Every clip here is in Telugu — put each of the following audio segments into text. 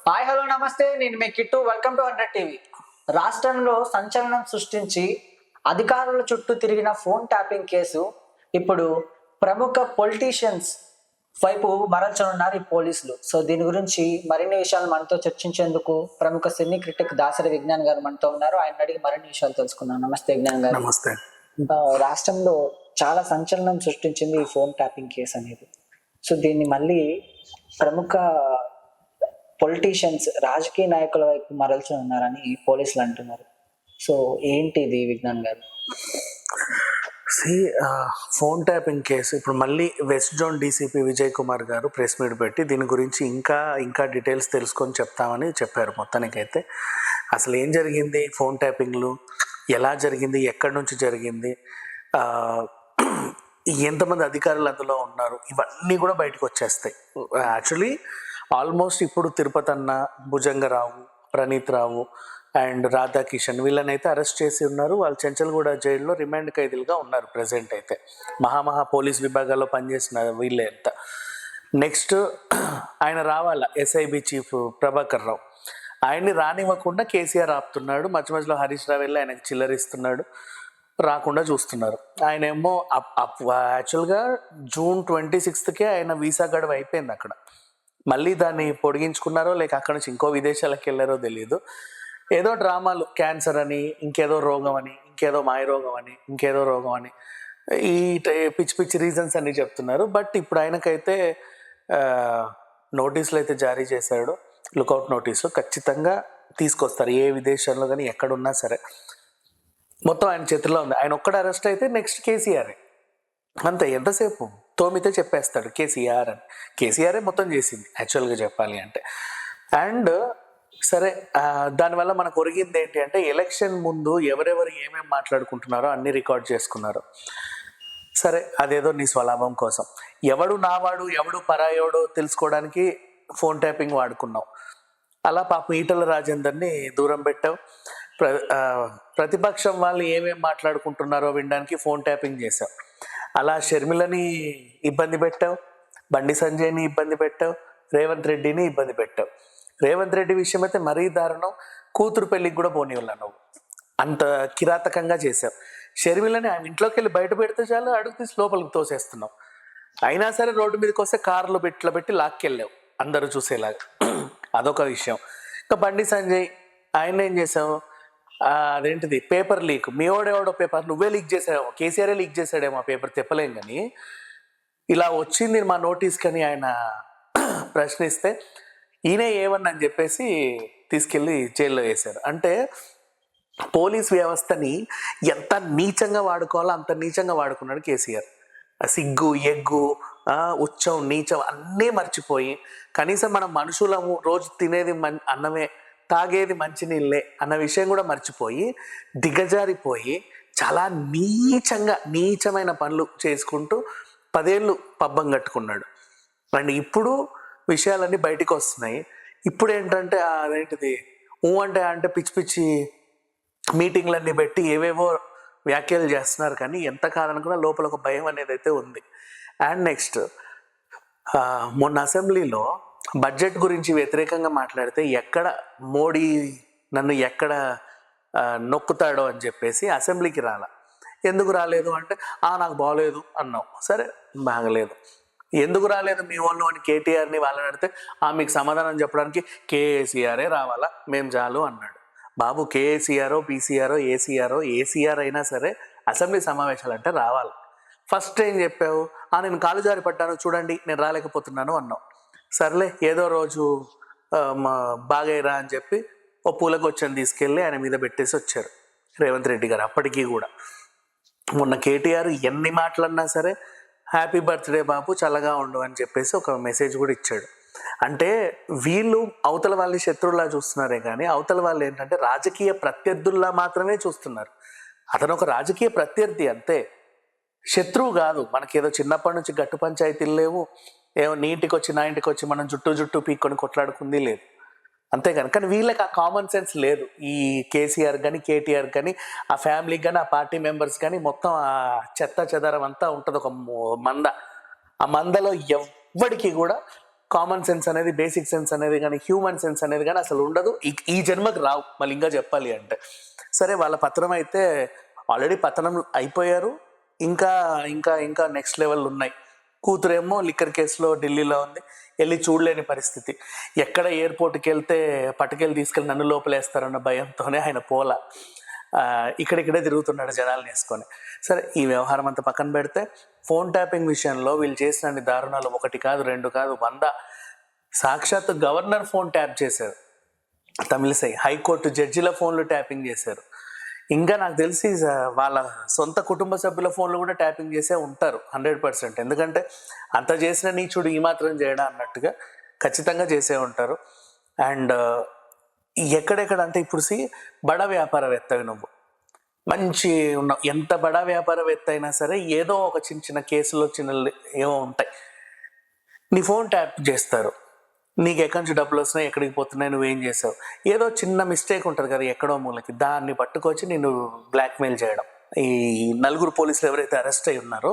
హాయ్ హలో నమస్తే, నేను మీ కిట్టు. Welcome to 100 TV. రాష్ట్రంలో సంచలనం సృష్టించి అధికారుల చుట్టూ తిరిగిన ఫోన్ ట్యాపింగ్ కేసు ఇప్పుడు ప్రముఖ పొలిటీషియన్స్ వైపు మరల్చనున్నారు ఈ పోలీసులు. సో దీని గురించి మరిన్ని విషయాలు మనతో చర్చించేందుకు ప్రముఖ సినీ క్రిటిక్ దాసరి విజ్ఞాన్ గారు మనతో ఉన్నారు. ఆయన అడిగి మరిన్ని విషయాలు తెలుసుకున్నాం. నమస్తే విజ్ఞాన్ గారు. నమస్తే. రాష్ట్రంలో చాలా సంచలనం సృష్టించింది ఈ ఫోన్ ట్యాపింగ్ కేసు అనేది. సో దీన్ని మళ్ళీ ప్రముఖ పొలిటీషియన్స్, రాజకీయ నాయకుల వైపు మరల్చి ఉన్నారని పోలీసులు అంటున్నారు. సో ఏంటి ఇది విజ్ఞాన్ గారు? ఫోన్ ట్యాపింగ్ కేసు ఇప్పుడు మళ్ళీ west zone DCP Vijay Kumar గారు ప్రెస్ మీట్ పెట్టి దీని గురించి ఇంకా డీటెయిల్స్ తెలుసుకొని చెప్తామని చెప్పారు. మొత్తానికైతే అసలు ఏం జరిగింది, ఫోన్ ట్యాపింగ్లు ఎలా జరిగింది, ఎక్కడి నుంచి జరిగింది, ఎంతమంది అధికారులు అందులో ఉన్నారు, ఇవన్నీ కూడా బయటకు వచ్చేస్తాయి. యాక్చువల్లీ ఆల్మోస్ట్ ఇప్పుడు తిరుపతి అన్న, భుజంగరావు, ప్రణీత్ రావు అండ్ రాధాకిషన్ వీళ్ళనైతే అరెస్ట్ చేసి ఉన్నారు. వాళ్ళు చెంచల్గూడ జైల్లో రిమాండ్ ఖైదీలుగా ఉన్నారు ప్రజెంట్ అయితే. మహా పోలీస్ విభాగాల్లో పనిచేసిన వీళ్ళే అంత. నెక్స్ట్ ఆయన రావాల, ఎస్ఐబి చీఫ్ ప్రభాకర్ రావు, ఆయన్ని రానివ్వకుండా కేసీఆర్ ఆపుతున్నాడు. మధ్య మధ్యలో హరీష్ రావు వెళ్ళి ఆయనకు చిల్లరిస్తున్నాడు, రాకుండా చూస్తున్నారు. ఆయన ఏమో యాక్చువల్గా జూన్ 26కే ఆయన వీసా గడువు అయిపోయింది అక్కడ. మళ్ళీ దాన్ని పొడిగించుకున్నారో లేక అక్కడ నుంచి ఇంకో విదేశాలకు వెళ్ళారో తెలియదు. ఏదో డ్రామాలు, క్యాన్సర్ అని, ఇంకేదో రోగం అని, ఇంకేదో మాయ రోగం అని, ఇంకేదో రోగం అని, ఈ పిచ్చి పిచ్చి రీజన్స్ అన్నీ చెప్తున్నారు. బట్ ఇప్పుడు ఆయనకైతే నోటీసులు అయితే జారీ చేశాడు, లుకౌట్ నోటీసులు. ఖచ్చితంగా తీసుకొస్తారు, ఏ విదేశాల్లో కానీ ఎక్కడున్నా సరే. మొత్తం ఆయన చేతిలో ఉంది. ఆయన ఒక్కడ అరెస్ట్ అయితే నెక్స్ట్ కేసీఆర్ అంతే. ఎంతసేపు తోమితే చెప్పేస్తాడు కేసీఆర్ అని. కేసీఆరే మొత్తం చేసింది యాక్చువల్గా చెప్పాలి అంటే. అండ్ సరే, దానివల్ల మనకు ఒరిగింది ఏంటి అంటే, ఎలక్షన్ ముందు ఎవరెవరు ఏమేమి మాట్లాడుకుంటున్నారో అన్నీ రికార్డ్ చేసుకున్నారు. సరే, అదేదో నీ స్వలాభం కోసం, ఎవడు నావాడు ఎవడు పరాయోడో తెలుసుకోవడానికి ఫోన్ ట్యాపింగ్ వాడుకున్నావు. అలా పాపం ఈటల రాజేందర్ని దూరం పెట్టావు. ప్రతిపక్షం వాళ్ళు ఏమేమి మాట్లాడుకుంటున్నారో వినడానికి ఫోన్ ట్యాపింగ్ చేశావు. అలా షర్మిలని ఇబ్బంది పెట్టావు, బండి సంజయ్ని ఇబ్బంది పెట్టావు, రేవంత్ రెడ్డిని ఇబ్బంది పెట్టావు. రేవంత్ రెడ్డి విషయం అయితే మరీ దారుణం, కూతురు పెళ్ళికి కూడా పోనీవల్ల నువ్వు అంత కిరాతకంగా చేసావు. షర్మిలని ఆమె ఇంట్లోకి వెళ్ళి బయట పెడితే చాలు అడుగు తీసి లోపలికి తోసేస్తున్నావు. అయినా సరే రోడ్డు మీదకి వస్తే కార్లు పెట్టి లాక్కెళ్ళావు అందరూ చూసేలాగా. అదొక విషయం. ఇంకా బండి సంజయ్ ఆయన ఏం చేసావు, అదేంటిది పేపర్ లీక్, మీ ఓడేవాడో పేపర్ నువ్వే లీక్ చేసావు, కేసీఆరే లీక్ చేశాడేమో ఆ పేపర్ చెప్పలేం. కానీ ఇలా వచ్చింది మా నోటీస్ కానీ ఆయన ప్రశ్నిస్తే ఈయనే ఏమన్నా అని చెప్పేసి తీసుకెళ్ళి జైల్లో వేశారు. అంటే పోలీస్ వ్యవస్థని ఎంత నీచంగా వాడుకోవాలో అంత నీచంగా వాడుకున్నాడు కేసీఆర్. సిగ్గు, ఎగ్గు, ఉచ్చం, నీచం అన్నీ మర్చిపోయి, కనీసం మనం మనుషులము, రోజు తినేది అన్నమే, తాగేది మంచినీళ్ళే అన్న విషయం కూడా మర్చిపోయి దిగజారిపోయి చాలా నీచమైన పనులు చేసుకుంటూ 10 ఏళ్ళు పబ్బం కట్టుకున్నాడు. అండ్ ఇప్పుడు విషయాలన్నీ బయటికి వస్తున్నాయి. ఇప్పుడు ఏంటంటే అదేంటిది అంటే పిచ్చి పిచ్చి మీటింగ్లన్నీ పెట్టి ఏవేవో వ్యాఖ్యలు చేస్తున్నారు. కానీ ఎంత కాదనుకున్నా లోపల ఒక భయం అనేది అయితే ఉంది. అండ్ నెక్స్ట్, మొన్న అసెంబ్లీలో బడ్జెట్ గురించి వ్యతిరేకంగా మాట్లాడితే ఎక్కడ మోడీ నన్ను ఎక్కడ నొక్కుతాడో అని చెప్పేసి అసెంబ్లీకి ఎందుకు రాలేదు అంటే, నాకు బాగలేదు అన్నావు. సరే, బాగలేదు, ఎందుకు రాలేదు మీ వాళ్ళు అని కేటీఆర్ని వాళ్ళని అడిగితే, మీకు సమాధానం చెప్పడానికి కేసీఆరే రావాలా, మేము చాలు అన్నాడు. బాబు, కేసీఆరో పీసీఆరో ఏసీఆర్ అయినా సరే అసెంబ్లీ సమావేశాలు అంటే రావాలి. ఫస్ట్ ఏం చెప్పావు, నేను కాలు జారి పడ్డాను చూడండి, నేను రాలేకపోతున్నాను అన్నావు. సర్లే, ఏదో రోజు బాగైరా అని చెప్పి ఓ పూలకొచ్చని తీసుకెళ్ళి ఆయన మీద పెట్టేసి వచ్చారు రేవంత్ రెడ్డి గారు. అప్పటికీ కూడా మొన్న కేటీఆర్ ఎన్ని మాటలన్నా సరే హ్యాపీ బర్త్డే బాబు, చల్లగా ఉండు అని చెప్పేసి ఒక మెసేజ్ కూడా ఇచ్చాడు. అంటే వీళ్ళు అవతల వాళ్ళని శత్రువులా చూస్తున్నారే కానీ అవతల వాళ్ళు ఏంటంటే రాజకీయ ప్రత్యర్థుల్లా మాత్రమే చూస్తున్నారు. అతను ఒక రాజకీయ ప్రత్యర్థి అంతే, శత్రువు కాదు. మనకేదో చిన్నప్పటి నుంచి గట్టు పంచాయతీలు లేవు, ఏమో నా ఇంటికి వచ్చి మనం జుట్టు పీక్కొని కొట్లాడుకుంది లేదు, అంతేగాని. కానీ వీళ్ళకి ఆ కామన్ సెన్స్ లేదు. ఈ కేసీఆర్ కానీ కేటీఆర్ కానీ ఆ ఫ్యామిలీకి కానీ ఆ పార్టీ మెంబర్స్ కానీ మొత్తం ఆ చెత్త చెదారం అంతా ఉంటుంది ఒక మంద. ఆ మందలో ఎవ్వడికి కూడా కామన్ సెన్స్ అనేది, బేసిక్ సెన్స్ అనేది కానీ, హ్యూమన్ సెన్స్ అనేది కానీ అసలు ఉండదు. ఈ జన్మకు రావు. మళ్ళీ ఇంకా చెప్పాలి అంటే సరే, వాళ్ళ పతనం అయితే ఆల్రెడీ పతనం అయిపోయారు. ఇంకా ఇంకా ఇంకా నెక్స్ట్ లెవెల్ ఉన్నాయి. కూతురేమో లిక్కర్ కేసులో ఢిల్లీలో ఉంది, వెళ్ళి చూడలేని పరిస్థితి. ఎక్కడ ఎయిర్పోర్ట్కి వెళ్తే పట్టుకెళ్ళి తీసుకెళ్ళి నన్ను లోపలేస్తారన్న భయంతోనే ఆయన పోలా, ఇక్కడిక్కడే తిరుగుతున్నాడు జనాలను వేసుకొని. సరే, ఈ వ్యవహారం అంతా పక్కన పెడితే ఫోన్ ట్యాపింగ్ విషయంలో వీళ్ళు చేసిన దారుణాలు 1 కాదు 2 కాదు 100. సాక్షాత్ గవర్నర్ ఫోన్ ట్యాప్ చేశారు, తమిళసై హైకోర్టు జడ్జిల ఫోన్లు ట్యాపింగ్ చేశారు. ఇంకా నాకు తెలిసి వాళ్ళ సొంత కుటుంబ సభ్యుల ఫోన్లు కూడా ట్యాపింగ్ చేసే ఉంటారు 100%. ఎందుకంటే అంత చేసిన నీచుడు ఈ మాత్రం చేయడా అన్నట్టుగా ఖచ్చితంగా చేసే ఉంటారు. అండ్ ఎక్కడెక్కడ అంటే ఇప్పుడు బడా వ్యాపారవేత్తవి నువ్వు, మంచి ఉన్న ఎంత బడా వ్యాపారవేత్త అయినా సరే ఏదో ఒక చిన్న చిన్న కేసులో ఏవో ఉంటాయి. నీ ఫోన్ ట్యాప్ చేస్తారు, నీకు ఎక్కడి నుంచి డబ్బులు వస్తున్నాయి, ఎక్కడికి పోతున్నాయి, నువ్వేం చేసావు, ఏదో చిన్న మిస్టేక్ ఉంటుంది కదా ఎక్కడో మూలకి, దాన్ని పట్టుకొచ్చి నిన్ను బ్లాక్మెయిల్ చేయడం. ఈ 4 పోలీసులు ఎవరైతే అరెస్ట్ అయి ఉన్నారో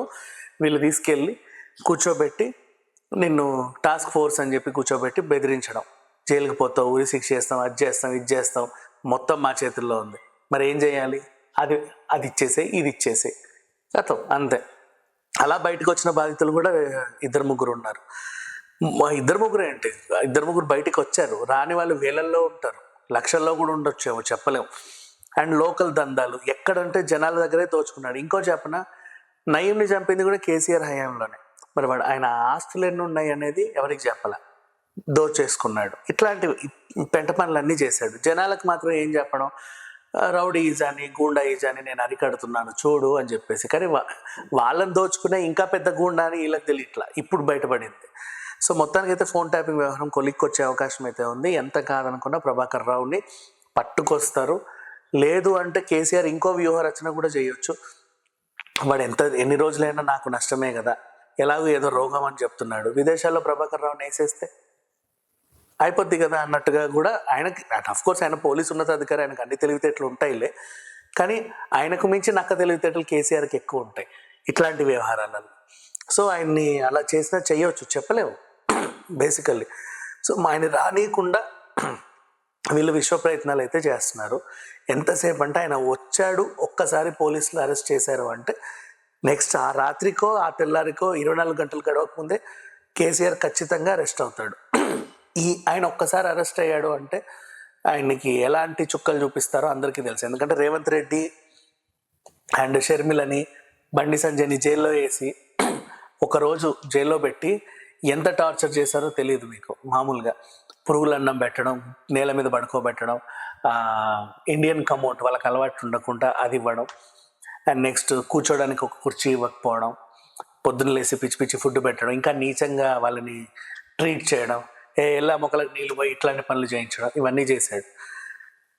వీళ్ళు తీసుకెళ్ళి కూర్చోబెట్టి నిన్ను టాస్క్ ఫోర్స్ అని చెప్పి కూర్చోబెట్టి బెదిరించడం. జైలుకి పోతావు, ఉరి శిక్ష చేస్తాం, అది చేస్తాం, ఇది చేస్తాం, మొత్తం మా చేతుల్లో ఉంది, మరి ఏం చేయాలి, అది ఇచ్చేసే, ఇది ఇచ్చేసే, గతం అంతే. అలా బయటకు వచ్చిన బాధితులు కూడా 2-3 ఉన్నారు. 2-3 ఏంటి, 2-3 బయటికి వచ్చారు. రాని వాళ్ళు వేలల్లో ఉంటారు, లక్షల్లో కూడా ఉండొచ్చేమో, చెప్పలేము. అండ్ లోకల్ దందాలు ఎక్కడంటే జనాల దగ్గరే దోచుకున్నాడు. ఇంకో చెప్పన, నయీంని చంపింది కూడా కేసీఆర్ హయాంలోనే. మరి వాడు ఆయన ఆస్తులు ఎన్ని ఉన్నాయి అనేది ఎవరికి చెప్పాల, దోచేసుకున్నాడు. ఇట్లాంటివి పెంట పనులన్నీ చేశాడు. జనాలకు మాత్రం ఏం చెప్పడం, రౌడీ ఈజాని, గూండా ఈజాని నేను అరికడుతున్నాను చూడు అని చెప్పేసి. కానీ వాళ్ళని దోచుకునే ఇంకా పెద్ద గూండా అని వీళ్ళకి తెలియట్లా, ఇప్పుడు బయటపడింది. సో మొత్తానికి అయితే ఫోన్ ట్యాపింగ్ వ్యవహారం కొలిక్కొచ్చే అవకాశం అయితే ఉంది. ఎంత కాదనుకున్నా ప్రభాకర్ రావుని పట్టుకొస్తారు. లేదు అంటే కేసీఆర్ ఇంకో వ్యూహ రచన కూడా చేయొచ్చు. వాడు ఎన్ని రోజులైనా నాకు నష్టమే కదా, ఎలాగో ఏదో రోగం అని చెప్తున్నాడు, విదేశాల్లో ప్రభాకర్ రావుని వేసేస్తే అయిపోద్ది కదా అన్నట్టుగా కూడా ఆయనకి, అఫ్కోర్స్ ఆయన పోలీసు ఉన్నతాధికారి, ఆయనకు అన్ని తెలివితేటలు ఉంటాయిలే, కానీ ఆయనకు మించి నక్క తెలివితేటలు కేసీఆర్కి ఎక్కువ ఉంటాయి ఇట్లాంటి వ్యవహారాలలో. సో ఆయన్ని అలా చేసినా చెయ్యవచ్చు, చెప్పలేము బేసికల్లీ. సో ఆయన రానియకుండా వీళ్ళు విశ్వ ప్రయత్నాలు అయితే చేస్తున్నారు. ఎంతసేపు అంటే ఆయన వచ్చాడు, ఒక్కసారి పోలీసులు అరెస్ట్ చేశారు అంటే నెక్స్ట్ ఆ రాత్రికో ఆ తెల్లారికో 24 గంటలు గడవకముందే కేసీఆర్ ఖచ్చితంగా అరెస్ట్ అవుతాడు. ఆయన ఒక్కసారి అరెస్ట్ అయ్యాడు అంటే ఆయనకి ఎలాంటి చుక్కలు చూపిస్తారో అందరికీ తెలుసు. ఎందుకంటే రేవంత్ రెడ్డి అండ్ షర్మిలని, బండి సంజయ్ని జైల్లో వేసి ఒకరోజు జైల్లో పెట్టి ఎంత టార్చర్ చేశారో తెలియదు మీకు. మామూలుగా పురుగుల అన్నం పెట్టడం, నేల మీద పడుకోబెట్టడం, ఇండియన్ కమోట్ వాళ్ళకి అలవాటు ఉండకుండా అది ఇవ్వడం, అండ్ నెక్స్ట్ కూర్చోడానికి ఒక కుర్చీ ఇవ్వకపోవడం, పొద్దున్న లేసి పిచ్చి పిచ్చి ఫుడ్ పెట్టడం, ఇంకా నీచంగా వాళ్ళని ట్రీట్ చేయడం, ఎలా మొక్కలకు నీళ్ళు పోయి ఇట్లాంటి పనులు చేయించడం, ఇవన్నీ చేశాడు.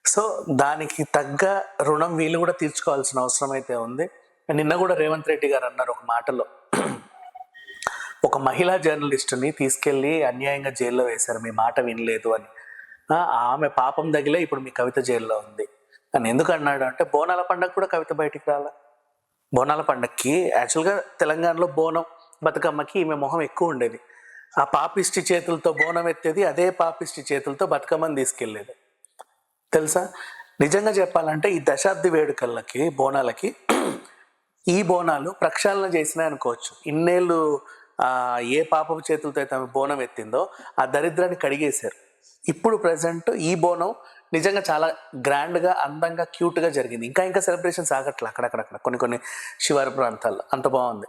సో దానికి తగ్గ రుణం వీళ్ళు కూడా తీర్చుకోవాల్సిన అవసరం అయితే ఉంది. నిన్న కూడా రేవంత్ రెడ్డి గారు అన్నారు ఒక మాటలో, ఒక మహిళా జర్నలిస్టుని తీసుకెళ్ళి అన్యాయంగా జైల్లో వేశారు, మీ మాట వినలేదు అని. ఆమె పాపం తగిలే ఇప్పుడు మీ కవిత జైల్లో ఉంది అని ఎందుకు అన్నాడు అంటే, బోనాల పండగ కూడా కవిత బయటికి రాలా. బోనాల పండగకి యాక్చువల్గా తెలంగాణలో బోనం బతుకమ్మకి ఈమె మొహం ఎక్కువ ఉండేది. ఆ పాపిష్టి చేతులతో బోనం ఎత్తేది, అదే పాపిష్టి చేతులతో బతుకమ్మని తీసుకెళ్ళేది తెలుసా. నిజంగా చెప్పాలంటే ఈ దశాబ్ది వేడుకలకి, బోనాలకి ఈ బోనాలు ప్రక్షాళన చేసినాయి అనుకోవచ్చు. ఇన్నేళ్ళు ఏ పాపపు చేతులతో అయితే ఆమె బోనం ఎత్తిందో ఆ దరిద్రాన్ని కడిగేశారు. ఇప్పుడు ప్రజెంట్ ఈ బోనం నిజంగా చాలా గ్రాండ్గా, అందంగా, క్యూట్గా జరిగింది. ఇంకా సెలబ్రేషన్స్ ఆగట్లే అక్కడక్కడక్కడ కొన్ని శివారు ప్రాంతాల్లో, అంత బాగుంది.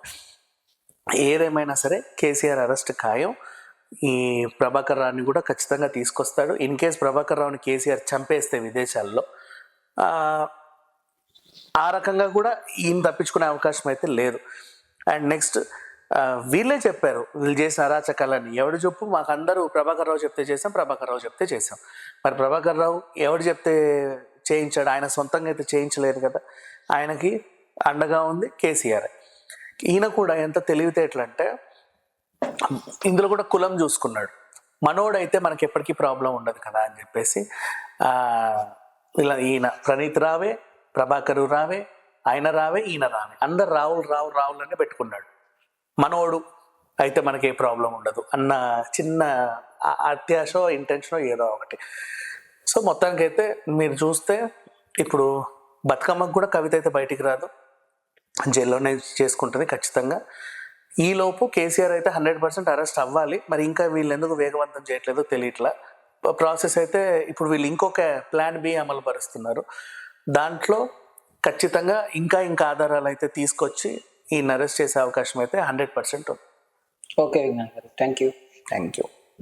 ఏదేమైనా సరే కేసీఆర్ అరెస్ట్ ఖాయం. ఈ ప్రభాకర్ రావుని కూడా ఖచ్చితంగా తీసుకొస్తాడు. ఇన్ కేస్ ప్రభాకర్ రావుని కేసీఆర్ చంపేస్తే విదేశాల్లో ఆ రకంగా కూడా ఈయన తప్పించుకునే అవకాశం అయితే లేదు. అండ్ నెక్స్ట్ వీళ్ళే చెప్పారు వీళ్ళు చేసిన అరాచకాలని. ఎవడు చెప్పు, మాకు అందరూ ప్రభాకర్ రావు చెప్తే చేసాం, ప్రభాకర్ రావు చెప్తే చేసాం. మరి ప్రభాకర్ రావు ఎవడు చెప్తే చేయించాడు? ఆయన సొంతంగా అయితే చేయించలేదు కదా. ఆయనకి అండగా ఉంది కేసీఆర్. ఈయన కూడా ఎంత తెలివితేటలంటే ఇందులో కూడా కులం చూసుకున్నాడు. మనోడైతే మనకి ఎప్పటికీ ప్రాబ్లం ఉండదు కదా అని చెప్పేసి ఇలా ఈయన ప్రణీత్ రావే, ప్రభాకరు రావే, ఆయన రావే, ఈయన రావే, అందరు రావులనే పెట్టుకున్నాడు. మనోడు అయితే మనకి ఏ ప్రాబ్లం ఉండదు అన్న చిన్న అత్యాశో ఇంటెన్షనో ఏదో ఒకటి. సో మొత్తానికైతే మీరు చూస్తే ఇప్పుడు బతుకమ్మకు కూడా కవిత అయితే బయటికి రాదు, జైల్లోనే చేసుకుంటుంది ఖచ్చితంగా. ఈలోపు కేసీఆర్ అయితే 100% అరెస్ట్ అవ్వాలి. మరి ఇంకా వీళ్ళు ఎందుకు వేగవంతం చేయట్లేదో తెలియట్లా. ప్రాసెస్ అయితే ఇప్పుడు వీళ్ళు ఇంకొక ప్లాన్ బి అమలు పరుస్తున్నారు. దాంట్లో ఖచ్చితంగా ఇంకా ఆధారాలు అయితే తీసుకొచ్చి ఈయన అరెస్ట్ చేసే అవకాశం అయితే 100% ఉంది. ఓకే విజ్ఞాన్ గారు, థ్యాంక్ యూ. Thank you.